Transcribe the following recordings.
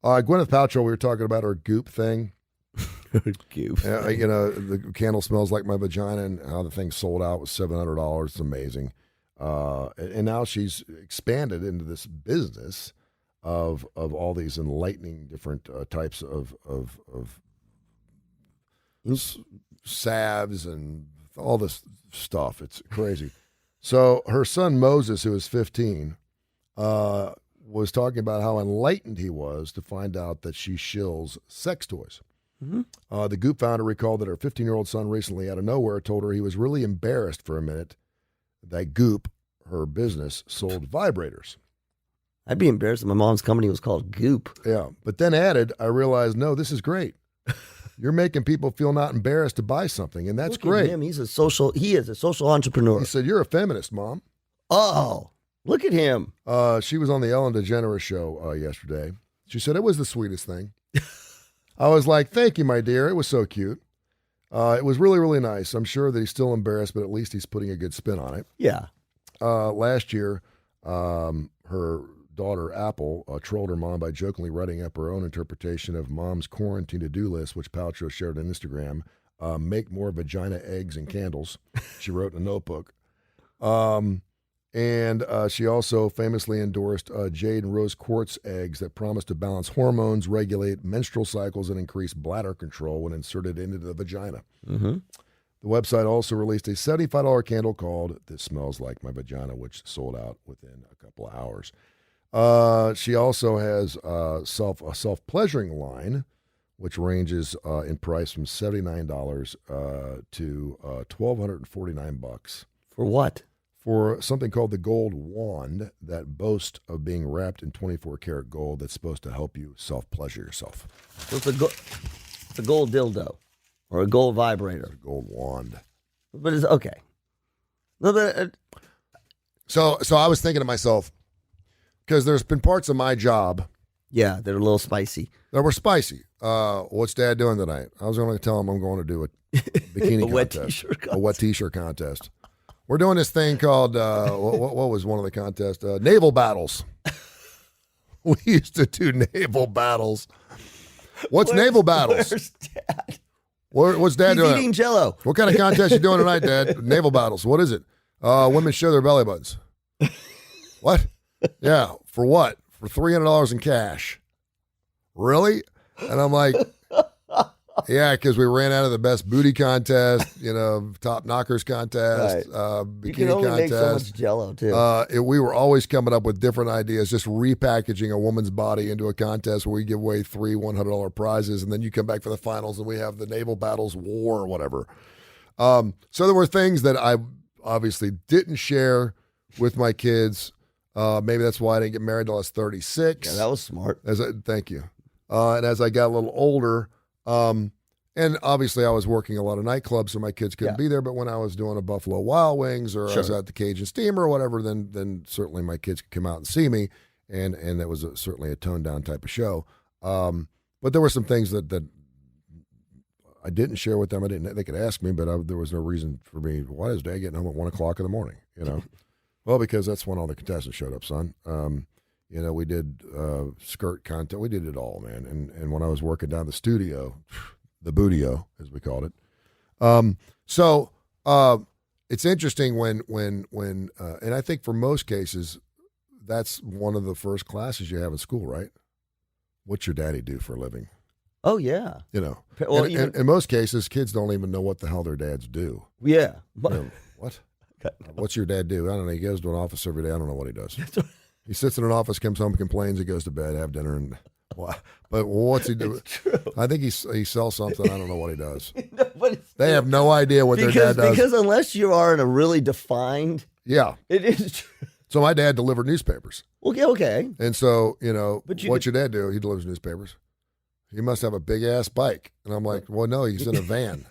Gwyneth Paltrow, we were talking about her goop thing. Goop. The candle smells like my vagina, and how the thing sold out was $700. It's amazing. And now she's expanded into this business of all these enlightening different types of salves and all this stuff. It's crazy. So her son Moses, who is 15, was talking about how enlightened he was to find out that she shills sex toys. Mm-hmm. The Goop founder recalled that her 15-year-old son recently, out of nowhere, told her he was really embarrassed for a minute that Goop, her business, sold vibrators. I'd be embarrassed if my mom's company was called Goop. Yeah, but then added, I realized, no, this is great. You're making people feel not embarrassed to buy something, and that's great. Look at him. He is a social entrepreneur. He said, you're a feminist, Mom. Oh, look at him. She was on the Ellen DeGeneres show yesterday. She said, it was the sweetest thing. I was like, thank you, my dear. It was so cute. It was really, really nice. I'm sure that he's still embarrassed, but at least he's putting a good spin on it. Yeah. Last year, her daughter, Apple, trolled her mom by jokingly writing up her own interpretation of Mom's quarantine to-do list, which Paltrow shared on Instagram. Make more vagina eggs and candles, she wrote in a notebook. And she also famously endorsed jade and rose quartz eggs that promise to balance hormones, regulate menstrual cycles, and increase bladder control when inserted into the vagina. Mm-hmm. The website also released a $75 candle called This Smells Like My Vagina, which sold out within a couple of hours. She also has a self-pleasuring line, which ranges in price from $79 to $1,249. For what? For something called the Gold Wand that boasts of being wrapped in 24-karat gold that's supposed to help you self-pleasure yourself. So it's a gold dildo or a gold vibrator. It's a gold wand. But it's okay. No, but, So I was thinking to myself, because there's been parts of my job. Yeah, they're a little spicy. That were spicy. What's Dad doing tonight? I was going to tell him I'm going to do a bikini contest. A wet t-shirt contest. We're doing this thing called, what was one of the contests? Naval battles. We used to do naval battles. What's naval battles? Where's Dad? What's Dad He's doing? eating Jell-O. What kind of contest you doing tonight, Dad? Naval battles. What is it? Women show their belly buttons. What? Yeah. For what? For $300 in cash. Really? And I'm like, yeah, because we ran out of the best booty contest, top knockers contest, bikini you can only contest. make so much Jell-O too. We were always coming up with different ideas, just repackaging a woman's body into a contest where we give away three $100 prizes, and then you come back for the finals, and we have the naval battles war or whatever. So there were things that I obviously didn't share with my kids. Maybe that's why I didn't get married till I was 36. Yeah, that was smart. Thank you. And as I got a little older, and obviously I was working a lot of nightclubs, so my kids couldn't be there. But when I was doing a Buffalo Wild Wings or I was at the Cajun Steamer or whatever, then certainly my kids could come out and see me, and that was certainly a toned down type of show. But there were some things that I didn't share with them. They could ask me, but there was no reason for me. Why is Dad getting home at 1 o'clock in the morning? Well, because that's when all the contestants showed up, son. We did skirt content. We did it all, man. And when I was working down the studio, the Bootio, as we called it. So it's interesting when and I think for most cases, that's one of the first classes you have in school, right? What's your daddy do for a living? Oh, yeah. Well, in most cases, kids don't even know what the hell their dads do. Yeah. What? What's your dad do? I don't know. He goes to an office every day. I don't know what he does. He sits in an office, comes home, complains, he goes to bed, have dinner, and but what's he do? I think he sells something. I don't know what he does. They have no idea what their dad does. Because unless you are in a really defined, it is true. So my dad delivered newspapers. Okay. And so what's your dad do? He delivers newspapers. He must have a big ass bike. And I'm like, well, no, he's in a van.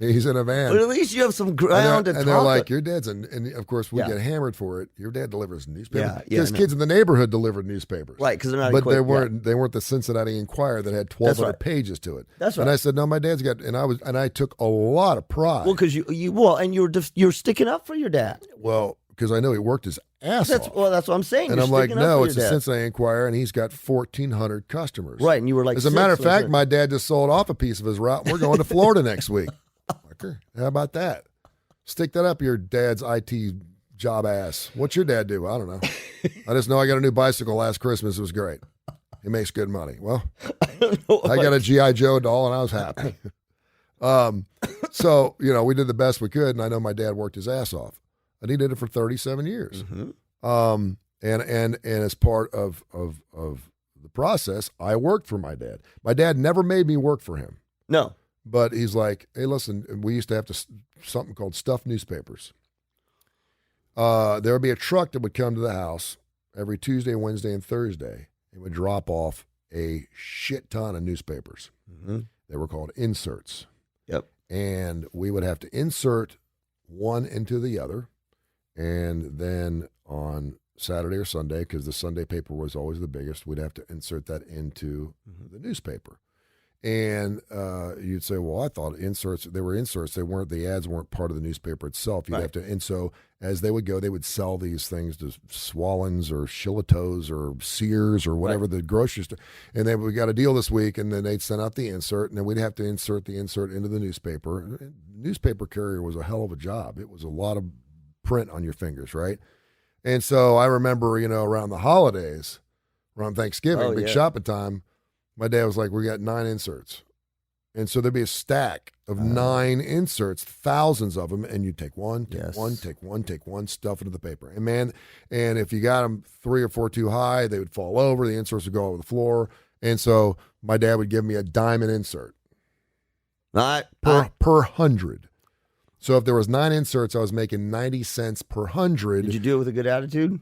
He's in a van. But at least you have some ground to talk. And they're like, your dad's and of course we get hammered for it. Your dad delivers newspapers. Yeah, because kids in the neighborhood delivered newspapers. Right, because they're not But equipped. they weren't the Cincinnati Enquirer that had 1,200 pages to it. That's right. And I said, no, my dad's got, and I took a lot of pride. Well, because you're sticking up for your dad. Well, because I know he worked his ass off. Well, that's what I'm saying. And You're I'm like, sticking up no, for it's your the dad. Cincinnati Enquirer, and he's got 1,400 customers. Right, and you were like, as a matter of 6, fact, was it? my dad just sold off a piece of his route, and we're going to Florida next week. Fucker, how about that? Stick that up your dad's IT job ass. What's your dad do? I don't know. I just know I got a new bicycle last Christmas. It was great. He makes good money. Well, I got a G.I. Joe doll, and I was happy. So, we did the best we could, and I know my dad worked his ass off. And he did it for 37 years. Mm-hmm. And as part of the process, I worked for my dad. My dad never made me work for him. No. But he's like, hey, listen, we used to have something called stuffed newspapers. There would be a truck that would come to the house every Tuesday, Wednesday, and Thursday. It would drop off a shit ton of newspapers. Mm-hmm. They were called inserts. Yep. And we would have to insert one into the other. And then on Saturday or Sunday, because the Sunday paper was always the biggest, we'd have to insert that into the newspaper. And you'd say, well, I thought they were inserts. The ads weren't part of the newspaper itself. You'd have to, and so as they would go, they would sell these things to Swallens or Shillitoes or Sears or whatever the grocery store. And we got a deal this week, and then they'd send out the insert, and then we'd have to insert the insert into the newspaper. And newspaper carrier was a hell of a job. It was a lot of print on your fingers, right? And so I remember, around the holidays, around Thanksgiving, big shopping time, my dad was like, we got 9 inserts. And so there'd be a stack of 9 inserts, thousands of them, and you'd take one, take one, stuff into the paper. And man, and if you got them 3 or 4 too high, they would fall over, the inserts would go over the floor. And so my dad would give me a dime an insert per 100. So if there was 9 inserts, I was making 90 cents per 100. Did you do it with a good attitude?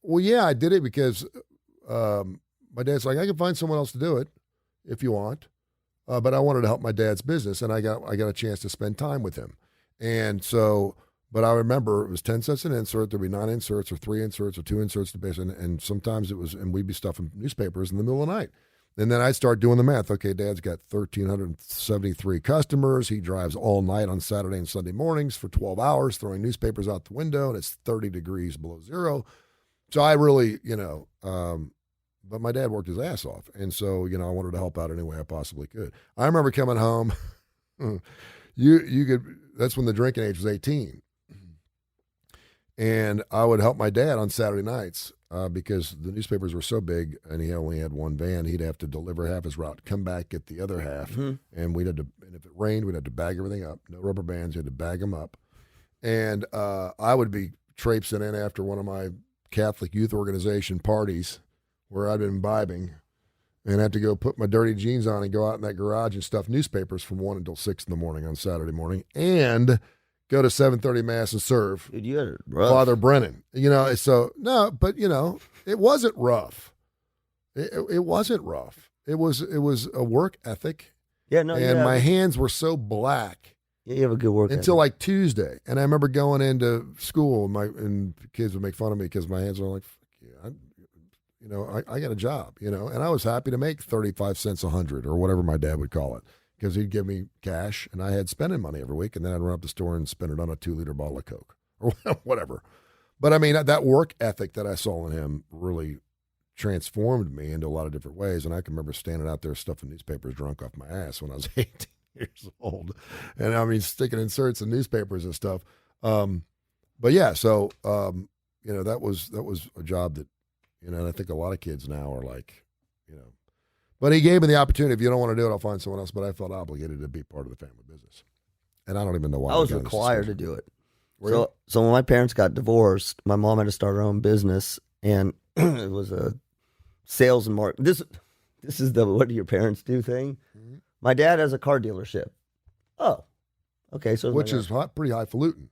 Well, yeah, I did it because my dad's like, I can find someone else to do it if you want. But I wanted to help my dad's business, and I got a chance to spend time with him. And so, but I remember it was 10 cents an insert. There'd be 9 inserts or 3 inserts or 2 inserts to base. And sometimes and we'd be stuffing newspapers in the middle of the night. And then I'd start doing the math. Okay, Dad's got 1,373 customers. He drives all night on Saturday and Sunday mornings for 12 hours, throwing newspapers out the window, and it's 30 degrees below zero. So I really, but my dad worked his ass off. And so, I wanted to help out any way I possibly could. I remember coming home. That's when the drinking age was 18. And I would help my dad on Saturday nights because the newspapers were so big and he only had one van. He'd have to deliver half his route, come back, get the other half. And and if it rained, we'd have to bag everything up. No rubber bands. You had to bag them up. And I would be traipsing in after one of my Catholic youth organization parties where I'd been imbibing and have to go put my dirty jeans on and go out in that garage and stuff newspapers from 1 until 6 in the morning on Saturday morning and go to 7:30 Mass and serve. Dude, you had it rough. Father Brennan. So, no, but, it wasn't rough. It wasn't rough. It was a work ethic. Yeah, no, and my hands were so black. Yeah, you have a good work until ethic. like Tuesday. And I remember going into school and the kids would make fun of me because my hands were like, I got a job, and I was happy to make 35 cents 100 or whatever my dad would call it because he'd give me cash and I had spending money every week and then I'd run up the store and spend it on a 2-liter bottle of Coke or whatever. But I mean, that work ethic that I saw in him really transformed me into a lot of different ways. And I can remember standing out there stuffing newspapers drunk off my ass when I was 18 years old. And I mean, sticking inserts in newspapers and stuff. But yeah, so, that was a job that, and I think a lot of kids now are like, but he gave me the opportunity. If you don't want to do it, I'll find someone else. But I felt obligated to be part of the family business. And I don't even know why. I was required to do it. Really? So when my parents got divorced, my mom had to start her own business, and it was a sales and marketing. This is the what do your parents do thing. Mm-hmm. My dad has a car dealership. Oh, okay. So which is pretty highfalutin.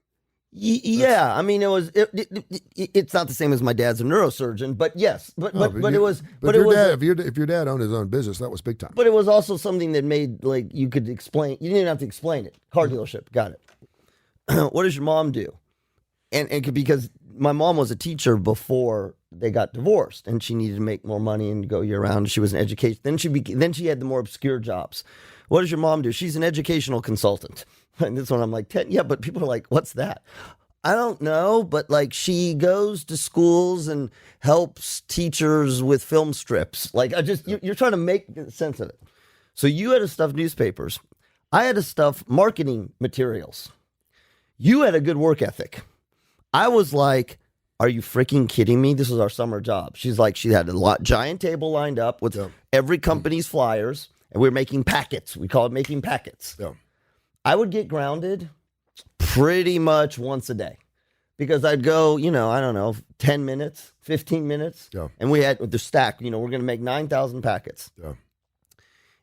Yeah, I mean, it's not the same as my dad's a neurosurgeon, but yes, but it was. But if your dad owned his own business, that was big time. But it was also something that made you could explain. You didn't have to explain it. Car dealership, got it. What does your mom do? And because my mom was a teacher before they got divorced, and she needed to make more money and go year round. She was an education. Then she had the more obscure jobs. What does your mom do? She's an educational consultant. And this one I'm like, yeah, but people are like, what's that? I don't know, but like she goes to schools and helps teachers with film strips. Like you're trying to make sense of it. So you had to stuff newspapers. I had to stuff marketing materials. You had a good work ethic. I was like, are you freaking kidding me? This is our summer job. She's like, she had a giant table lined up with every company's flyers, and we were making packets. We call it making packets. Yeah. I would get grounded pretty much once a day because I'd go, I don't know, 10 minutes, 15 minutes. Yeah. And we had the stack, we're going to make 9,000 packets. Yeah.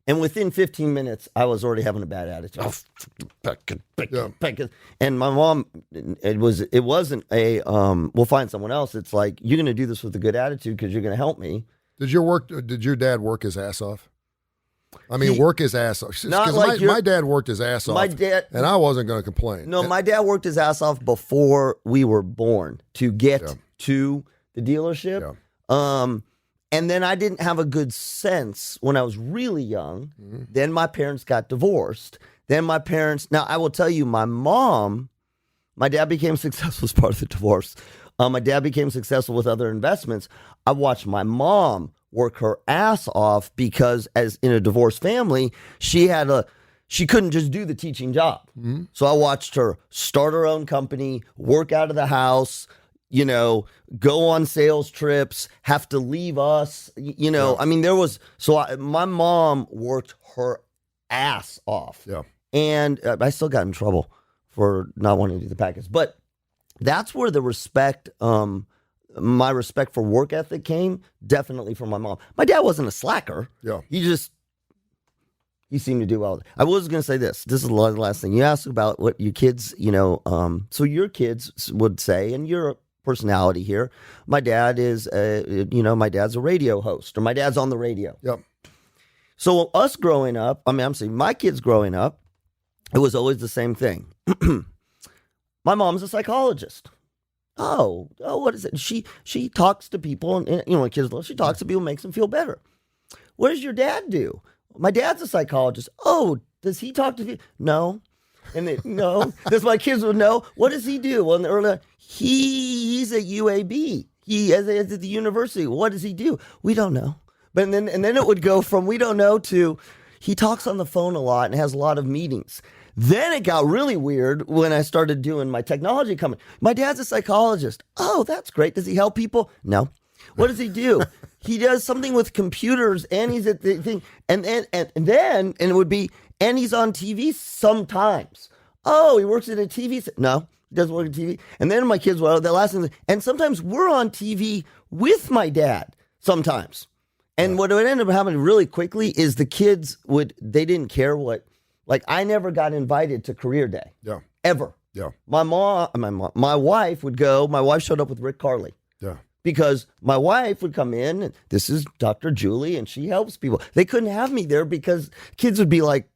And within 15 minutes, I was already having a bad attitude. Packet. And my mom, it wasn't a, we'll find someone else. It's like, you're going to do this with a good attitude because you're going to help me. Did your dad work his ass off? I mean, work his ass off. Not like my dad worked his ass off. And I wasn't going to complain. No, my dad worked his ass off before we were born to get to the dealership. Yeah. And then I didn't have a good sense when I was really young. Mm-hmm. Then my parents got divorced. Now I will tell you, my dad became successful as part of the divorce. My dad became successful with other investments. I watched my mom work her ass off because as in a divorced family, she couldn't just do the teaching job. Mm-hmm. So I watched her start her own company, work out of the house, go on sales trips, have to leave us, I mean, my mom worked her ass off. Yeah. And I still got in trouble for not wanting to do the package. But that's where the respect, my respect for work ethic came definitely from my mom. My dad wasn't a slacker. Yeah. He seemed to do well. I was going to say this. This is the last thing. You asked about what your kids, so your kids would say, and you're a personality here, my dad is, my dad's a radio host, or my dad's on the radio. Yep. So us growing up, I'm saying my kids growing up, it was always the same thing. My mom's a psychologist. Oh, what is it? She talks to people, and when kids she talks to people, makes them feel better. What does your dad do? My dad's a psychologist. Oh, does he talk to people? No. And no. Does my kids would know? What does he do? Well, he's at UAB. He is at the university. What does he do? We don't know. But then it would go from we don't know to he talks on the phone a lot and has a lot of meetings. Then it got really weird when I started doing my technology company. My dad's a psychologist. Oh, that's great. Does he help people? No. What does he do? He does something with computers, and he's at the thing, and then it would be, and he's on TV sometimes. Oh, he works at a TV. No, he doesn't work at TV. And then my kids, the last thing, and sometimes we're on TV with my dad. Sometimes, and what would end up happening really quickly is the kids they didn't care what. Like, I never got invited to career day. Yeah. Ever. Yeah. My wife would go. My wife showed up with Rick Carley. Yeah. Because my wife would come in, and this is Dr. Julie, and she helps people. They couldn't have me there because kids would be like,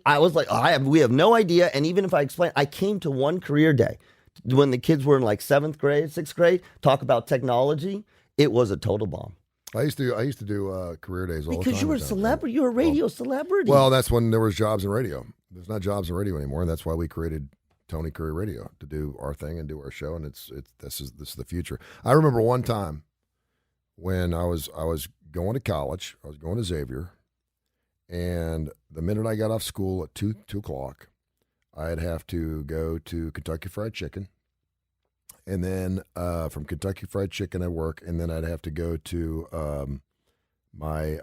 I was like, we have no idea. And even if I explain, I came to one career day when the kids were in like 7th grade, 6th grade, talk about technology. It was a total bomb. I used to do career days all the time. Because you were a celebrity. You were a radio celebrity. Well, that's when there was jobs in radio. There's not jobs in radio anymore, and that's why we created Tony Curry Radio to do our thing and do our show. And this is the future. I remember one time when I was going to college. I was going to Xavier, and the minute I got off school at 2 o'clock, I'd have to go to Kentucky Fried Chicken. And then from Kentucky Fried Chicken, I'd work, and then I'd have to go to my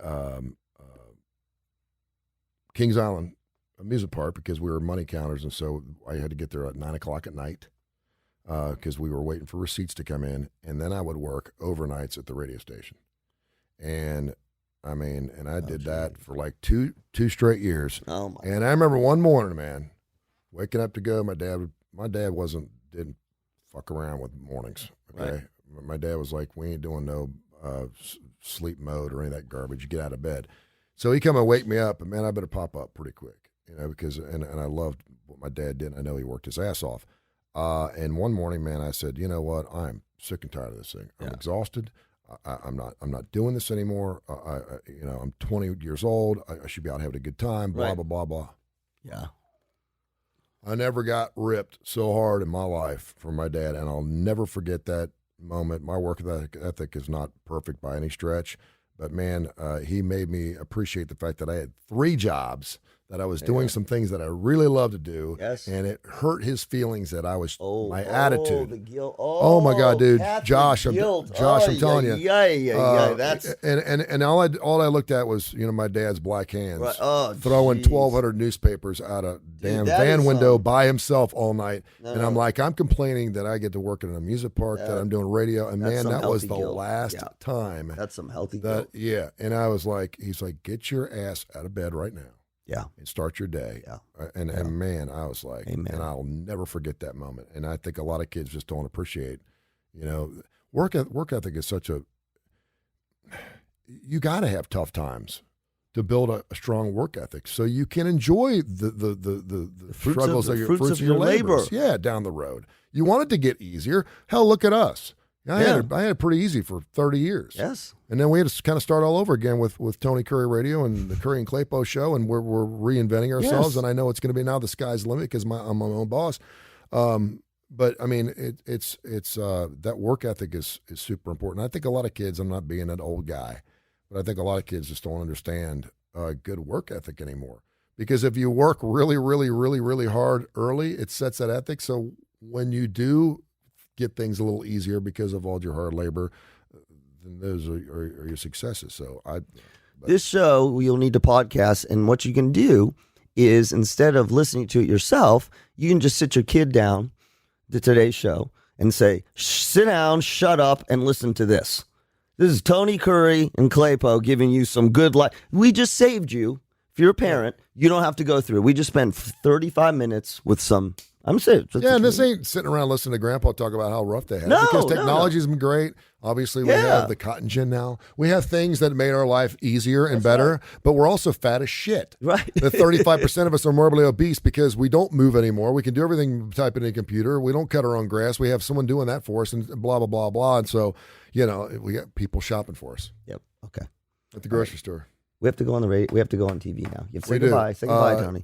Kings Island amusement park because we were money counters, and so I had to get there at 9 o'clock at night because we were waiting for receipts to come in, and then I would work overnights at the radio station. And I did that for like two straight years. Oh my! And I remember one morning, man, waking up to go. My dad didn't fuck around with mornings. Okay, right. My dad was like, "We ain't doing no sleep mode or any of that garbage. You get out of bed." So he come and wake me up, and man, I better pop up pretty quick, because and I loved what my dad did. I know he worked his ass off. And one morning, man, I said, "You know what? I'm sick and tired of this thing. I'm exhausted. I'm not doing this anymore. I'm 20 years old. I should be out having a good time. Blah blah blah blah." Yeah. I never got ripped so hard in my life from my dad, and I'll never forget that moment. My work ethic is not perfect by any stretch, but man, he made me appreciate the fact that I had 3 jobs, that I was doing some things that I really love to do, and it hurt his feelings that I was my attitude. The guilt. Oh my God, dude, Josh, I'm telling you, that's and all I looked at was my dad's black hands throwing 1,200 newspapers out a damn van window by himself all night, and I'm like, I'm complaining that I get to work in an amusement park, that I'm doing radio, and man, that was the last time. That's some healthy guilt. Yeah, and I was like, he's like, get your ass out of bed right now. Yeah, and start your day. And man, I was like, Amen. And I'll never forget that moment. And I think a lot of kids just don't appreciate, work ethic is such a. You got to have tough times to build a strong work ethic, so you can enjoy the struggles of your labor. Yeah, down the road. You want it to get easier. Hell, look at us. I had it pretty easy for 30 years. Yes. And then we had to kind of start all over again with Tony Kurre Radio and the Kurre and Klapow show, and we're reinventing ourselves. Yes. And I know it's going to be now the sky's the limit because I'm my own boss. But I mean, it's that work ethic is super important. I think a lot of kids, I'm not being an old guy, but I think a lot of kids just don't understand good work ethic anymore. Because if you work really, really, really, really hard early, it sets that ethic. So when you do get things a little easier because of all your hard labor, then those are your successes. So this show, you'll need to podcast, and what you can do is, instead of listening to it yourself, you can just sit your kid down to today's show and say, sit down, shut up, and listen to this. This is Tony Kurre and Klapow giving you some good life. We just saved you. If you're a parent, you don't have to go through it. We just spent 35 minutes with some. I'm saying, and this ain't sitting around listening to Grandpa talk about how rough they had. Because technology's been great. Obviously, we have the cotton gin now. We have things that made our life easier and better, but we're also fat as shit. Right. The 35% of us are morbidly obese because we don't move anymore. We can do everything typing in a computer. We don't cut our own grass. We have someone doing that for us, and blah, blah, blah, blah. And so, we got people shopping for us. Yep. Okay. At the grocery store. We have to go on the radio. We have to go on TV now. You have to say goodbye. Say goodbye, Tony.